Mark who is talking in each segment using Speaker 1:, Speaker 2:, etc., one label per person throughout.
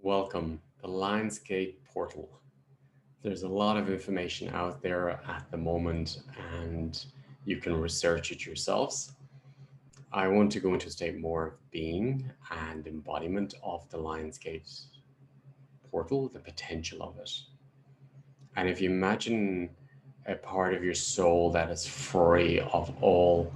Speaker 1: Welcome, the Lionsgate portal. There's a lot of information out there at the moment, and you can research it yourselves. I want to go into a state more of being and embodiment of the Lionsgate portal, the potential of it. And if you imagine a part of your soul that is free of all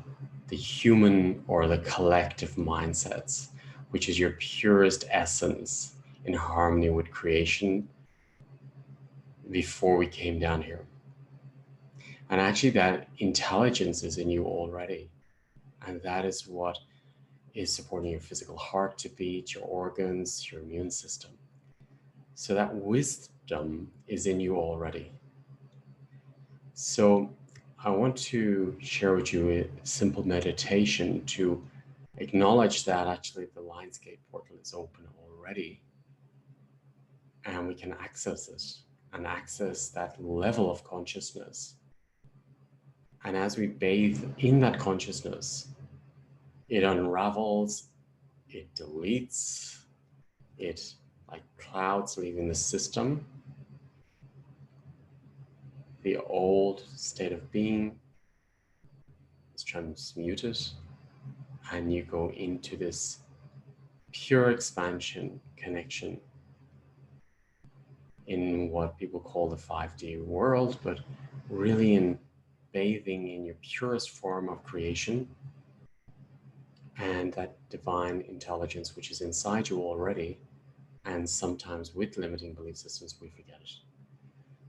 Speaker 1: the human or the collective mindsets, which is your purest essence in harmony with creation before we came down here. And actually, that intelligence is in you already. And that is what is supporting your physical heart to beat, your organs, your immune system. So that wisdom is in you already. So I want to share with you a simple meditation to acknowledge that actually the Lionsgate portal is open already. And we can access it and access that level of consciousness. And as we bathe in that consciousness, it unravels, it deletes, it like clouds leaving the system, the old state of being is transmuted, and you go into this pure expansion connection in what people call the 5D world, but really in bathing in your purest form of creation and that divine intelligence which is inside you already. And sometimes with limiting belief systems, we forget it.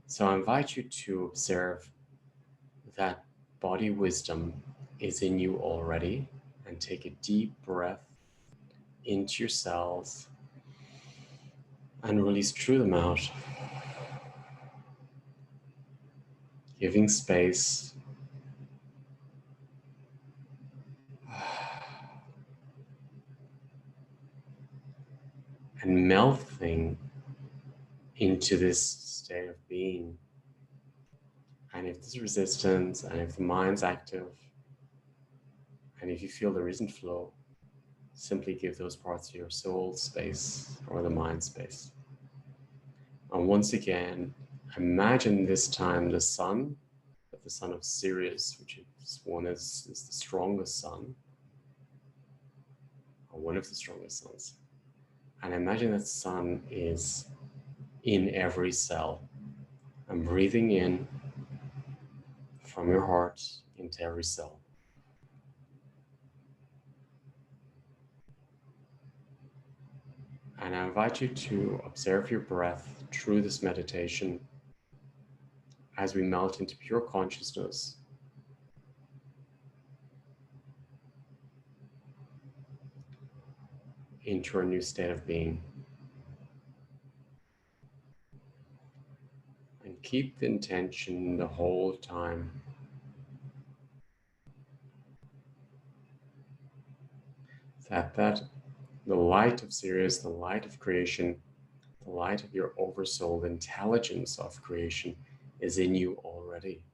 Speaker 1: So I invite you to observe that body wisdom is in you already, and take a deep breath into your cells and release through them out, giving space. And melting into this state of being. And if there's resistance, and if the mind's active, and if you feel there isn't flow, simply give those parts of your soul space or the mind space. And once again, imagine this time the sun of Sirius, which is the strongest sun, or one of the strongest suns. And imagine that sun is in every cell. I'm breathing in from your heart into every cell. And I invite you to observe your breath through this meditation as we melt into pure consciousness. Into our new state of being. And keep the intention the whole time that the light of Sirius, the light of creation, the light of your oversoul, the intelligence of creation is in you already.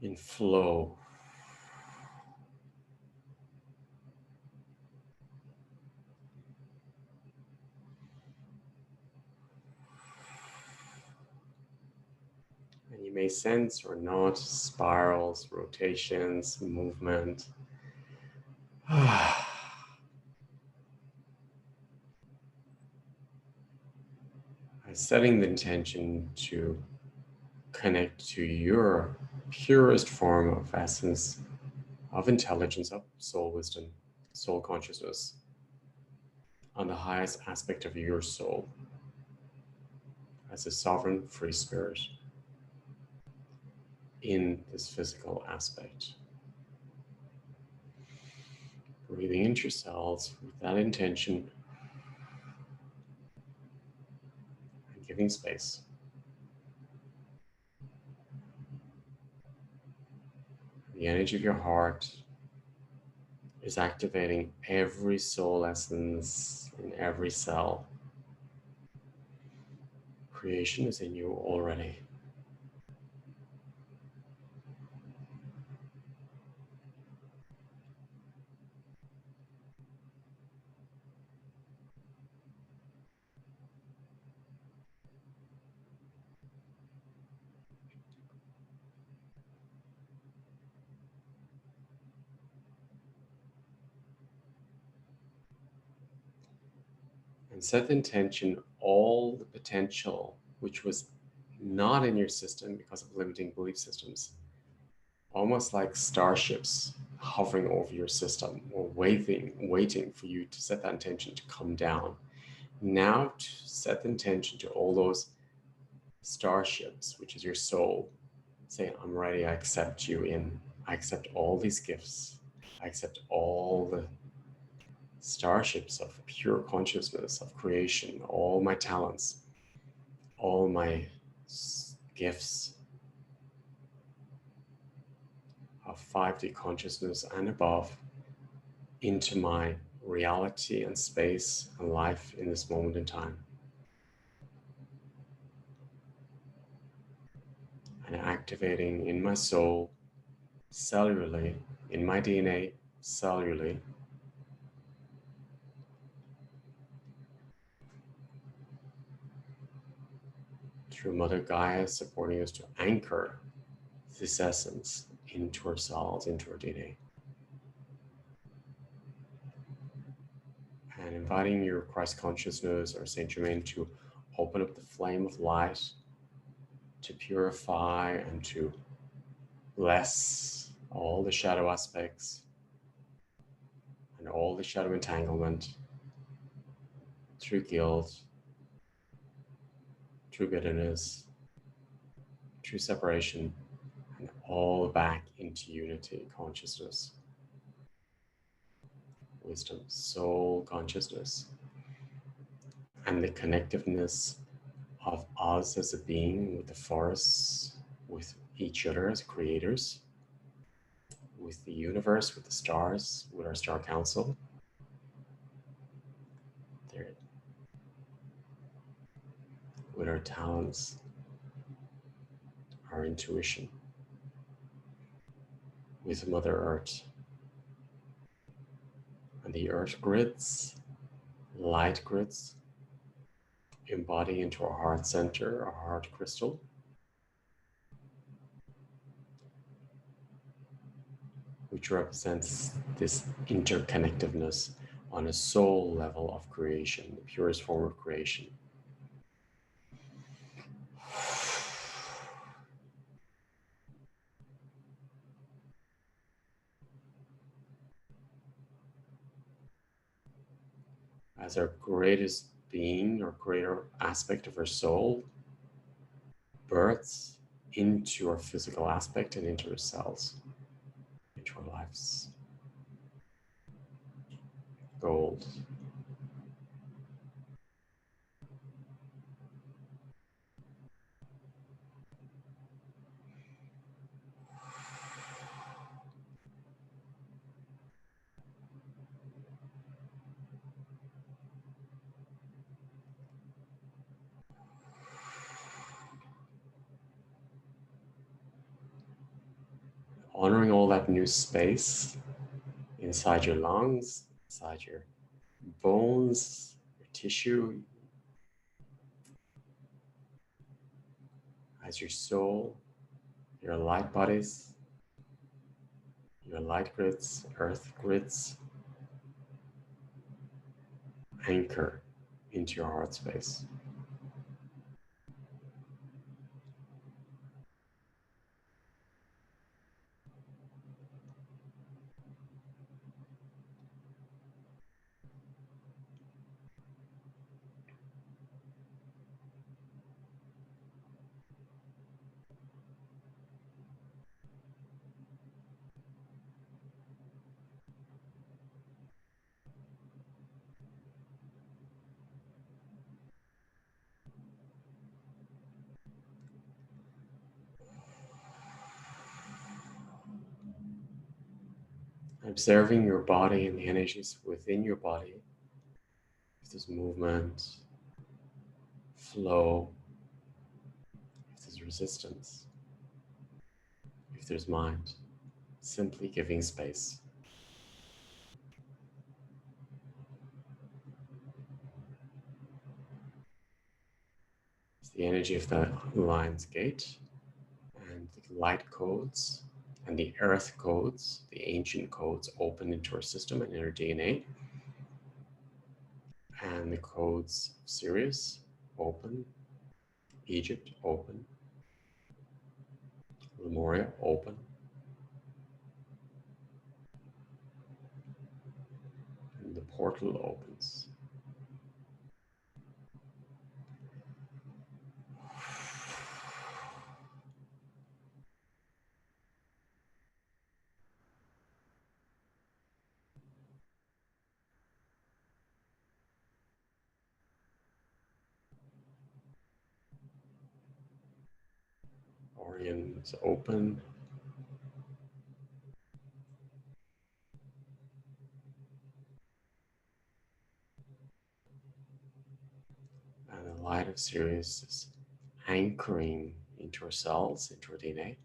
Speaker 1: In flow. And you may sense or not spirals, rotations, movement. Setting the intention to connect to your purest form of essence, of intelligence, of soul wisdom, soul consciousness, on the highest aspect of your soul as a sovereign free spirit in this physical aspect. Breathing into your cells with that intention and giving space. The energy of your heart is activating every soul essence in every cell. Creation is in you already. and set the intention, all the potential which was not in your system because of limiting belief systems, almost like starships hovering over your system or waiting for you to set that intention to come down. Now to set the intention to all those starships, which is your soul, saying, I'm ready, I accept you in. I accept all these gifts. I accept all the starships of pure consciousness, of creation, all my talents, all my gifts of 5D consciousness and above into my reality and space and life in this moment in time. And activating in my soul, cellularly, in my DNA, cellularly, through Mother Gaia supporting us to anchor this essence into our cells, into our DNA. And inviting your Christ consciousness or Saint Germain to open up the flame of light to purify and to bless all the shadow aspects and all the shadow entanglement through guilt, through bitterness, through separation, and all back into unity, consciousness, wisdom, soul consciousness, and the connectiveness of us as a being with the forests, with each other as creators, with the universe, with the stars, with our star council. With our talents, our intuition, with Mother Earth. And the earth grids, light grids, embody into our heart center, our heart crystal. Which represents this interconnectedness on a soul level of creation, the purest form of creation. As our greatest being or greater aspect of our soul births into our physical aspect and into our cells, into our lives. Gold. Honoring all that new space inside your lungs, inside your bones, your tissue, as your soul, your light bodies, your light grids, earth grids, anchor into your heart space. Observing your body and the energies within your body. If there's movement, flow, if there's resistance, if there's mind, simply giving space. It's the energy of the lion's gate and the light codes and the earth codes, the ancient codes open into our system and in our DNA. and the codes of Sirius open, Egypt open, Lemuria open, and the portal opens. Orion is open. And the light of Sirius is anchoring into our cells, into our DNA.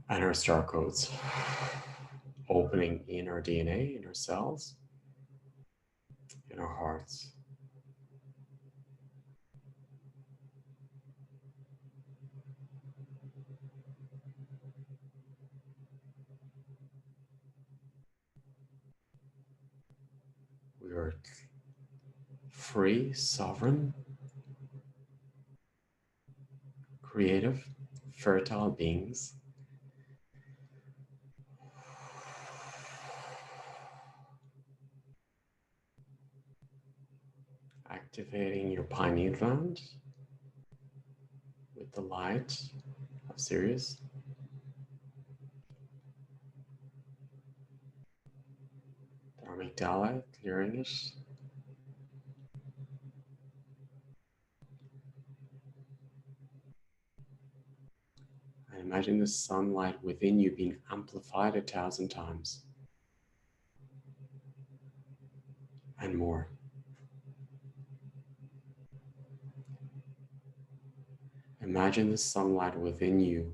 Speaker 1: And our star codes opening in our DNA, in our cells, in our hearts. We are free, sovereign, creative, fertile beings. Activating your pineal gland with the light of Sirius. The amygdala, clearing it. And imagine the sunlight within you being amplified 1,000 times and more. Imagine the sunlight within you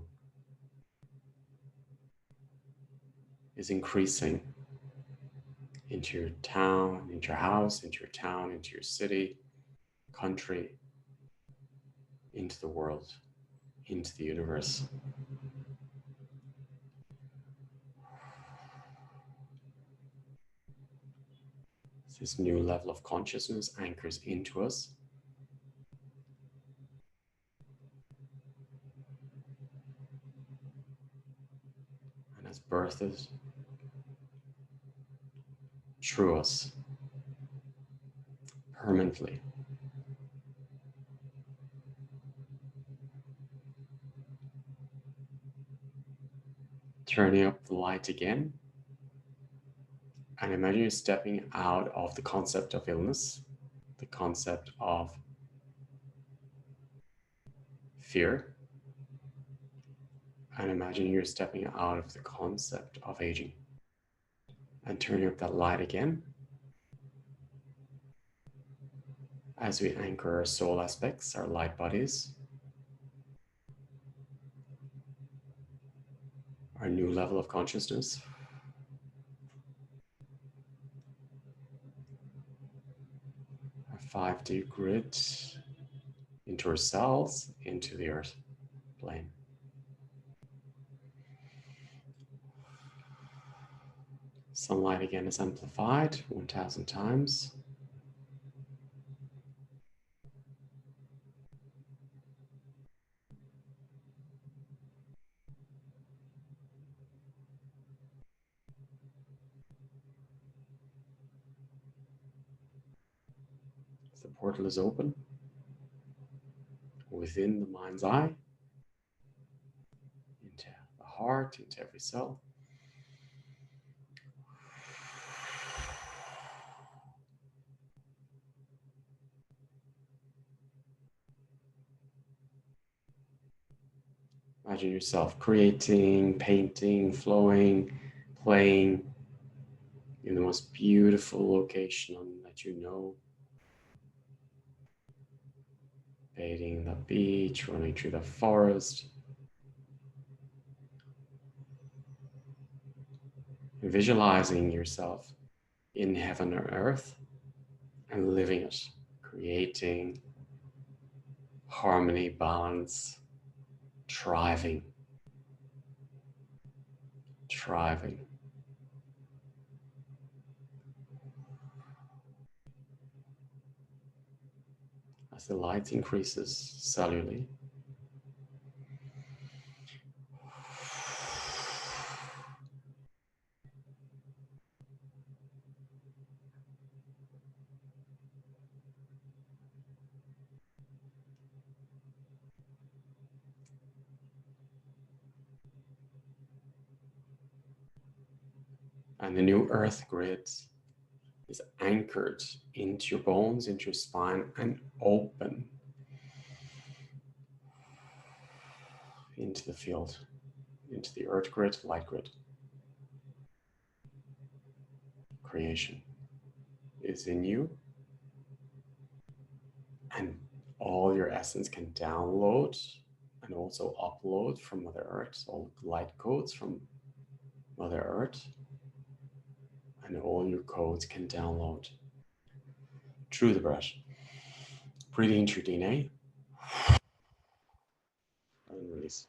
Speaker 1: is increasing into your town, into your house, into your town, into your city, country, into the world, into the universe. This new level of consciousness anchors into us. And is birthed through us permanently. Turning up the light again. And imagine you're stepping out of the concept of illness, the concept of fear. And imagine you're stepping out of the concept of aging. And turning up that light again. As we anchor our soul aspects, our light bodies, our new level of consciousness. Our 5D grid into our cells, into the earth plane. Sunlight again is amplified 1,000 times. The portal is open within the mind's eye, into the heart, into every cell. Imagine yourself creating, painting, flowing, playing in the most beautiful location that you know. Bathing in the beach, running through the forest. Visualizing yourself in heaven or earth and living it, creating harmony, balance, thriving. as the light increases cellularly. And the new earth grid is anchored into your bones, into your spine, and open into the field, into the earth grid, light grid. Creation is in you, and all your essence can download and also upload from Mother Earth, all light codes from Mother Earth, and all your codes can download through the breath. Breathing through DNA and release.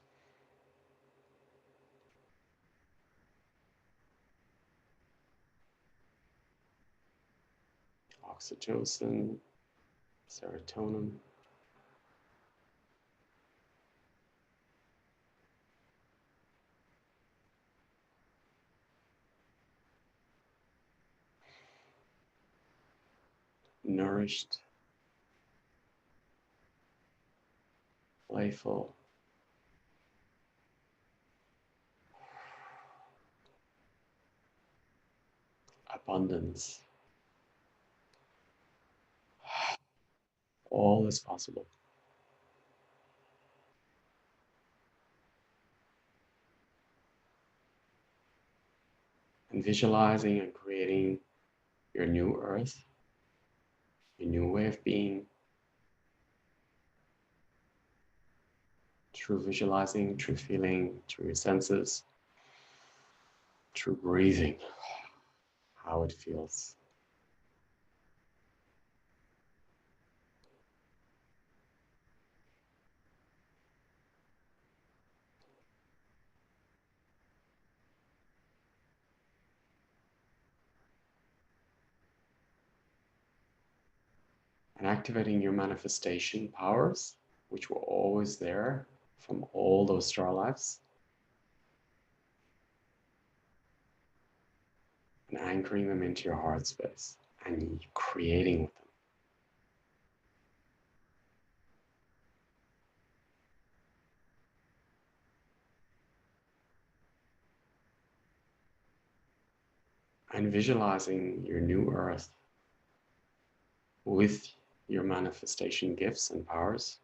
Speaker 1: Oxytocin, serotonin, nourished, playful, abundance. All is possible. And visualizing and creating your new earth, your new way of being, through visualizing, through feeling, through your senses, through breathing, how it feels. And activating your manifestation powers, which were always there from all those star lives, and anchoring them into your heart space and creating with them. And visualizing your new earth with your manifestation gifts and powers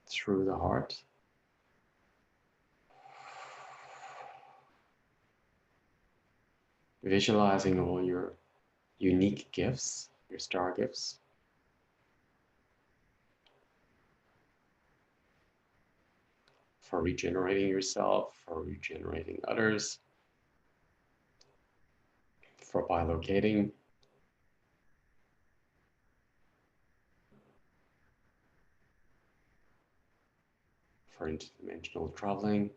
Speaker 1: through the heart. Visualizing all your unique gifts, your star gifts, for regenerating yourself, for regenerating others, for bilocating, for interdimensional traveling,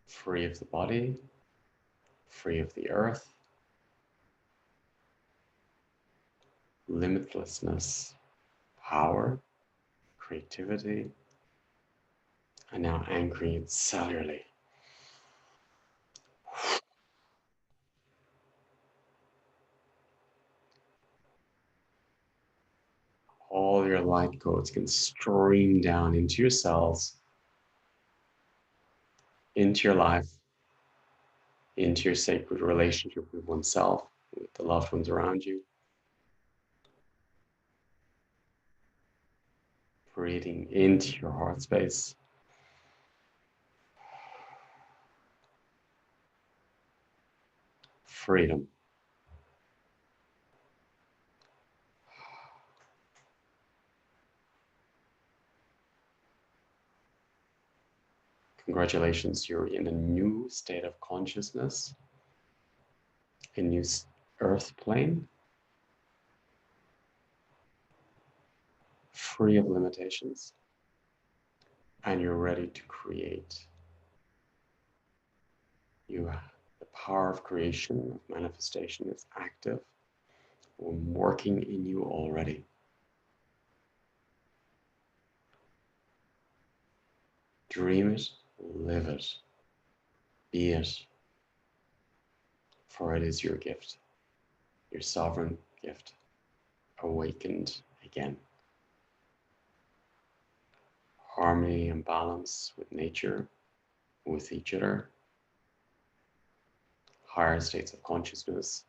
Speaker 1: free of the body, free of the earth, limitlessness, power, creativity, and now anchoring it cellularly. All your light codes can stream down into your cells, into your life, into your sacred relationship with oneself, with the loved ones around you. Breathing into your heart space. Freedom. Congratulations, you're in a new state of consciousness, a new earth plane, free of limitations, and you're ready to create. You have the power of creation, of manifestation is active and working in you already. Dream it, live it, be it, for it is your gift, your sovereign gift, awakened again. Harmony and balance with nature, with each other, higher states of consciousness,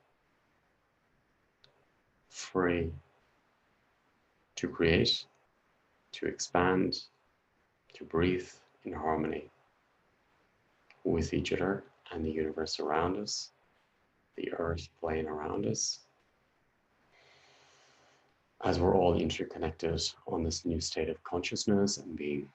Speaker 1: free to create, to expand, to breathe in harmony with each other and the universe around us, the earth plane around us, as we're all interconnected on this new state of consciousness and being.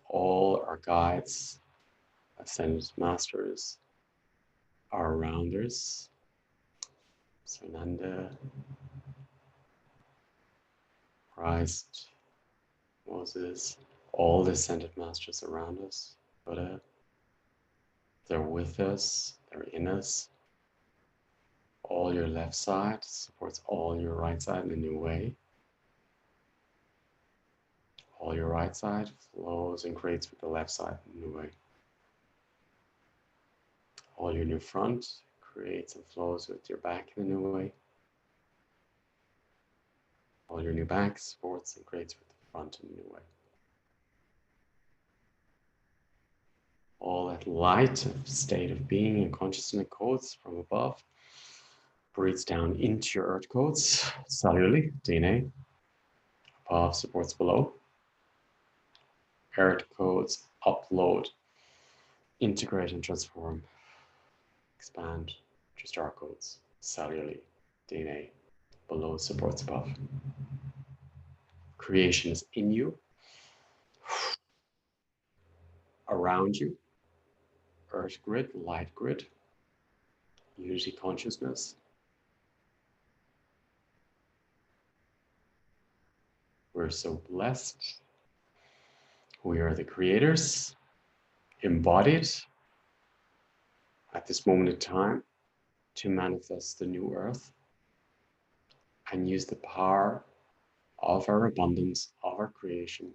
Speaker 1: All our guides, ascended masters, are around us. Sananda, Christ, Moses, all the ascended masters around us, Buddha, they're with us, they're in us. All your left side supports all your right side in a new way. All your right side flows and creates with the left side in a new way. All your new front creates and flows with your back in a new way. All your new back supports and creates with the front in a new way. All that light of state of being and consciousness codes from above breathes down into your earth codes cellularly, DNA. Above supports below. Earth codes upload, integrate and transform, expand to star codes cellularly, DNA. Below supports above. Creation is in you, around you. Earth grid, light grid, unity consciousness. We're so blessed. We are the creators, embodied at this moment in time to manifest the new earth and use the power of our abundance, of our creation,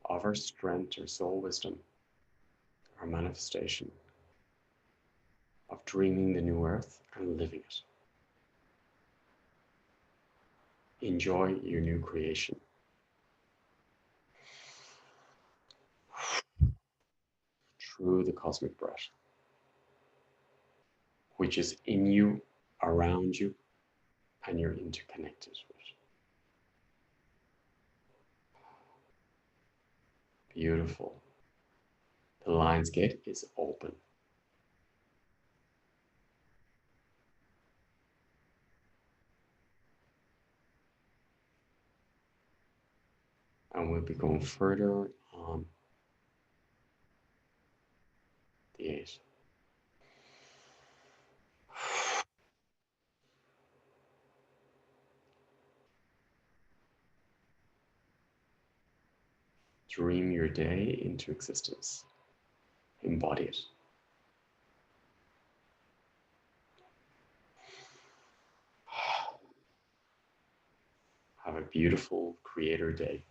Speaker 1: of our strength, our soul wisdom, our manifestation, of dreaming the new earth and living it. Enjoy your new creation. Through the cosmic breath, which is in you, around you, and you're interconnected with it. Beautiful. The lion's gate is open. And we'll be going further on the 8. Dream your day into existence. Embody it. Have a beautiful creator day.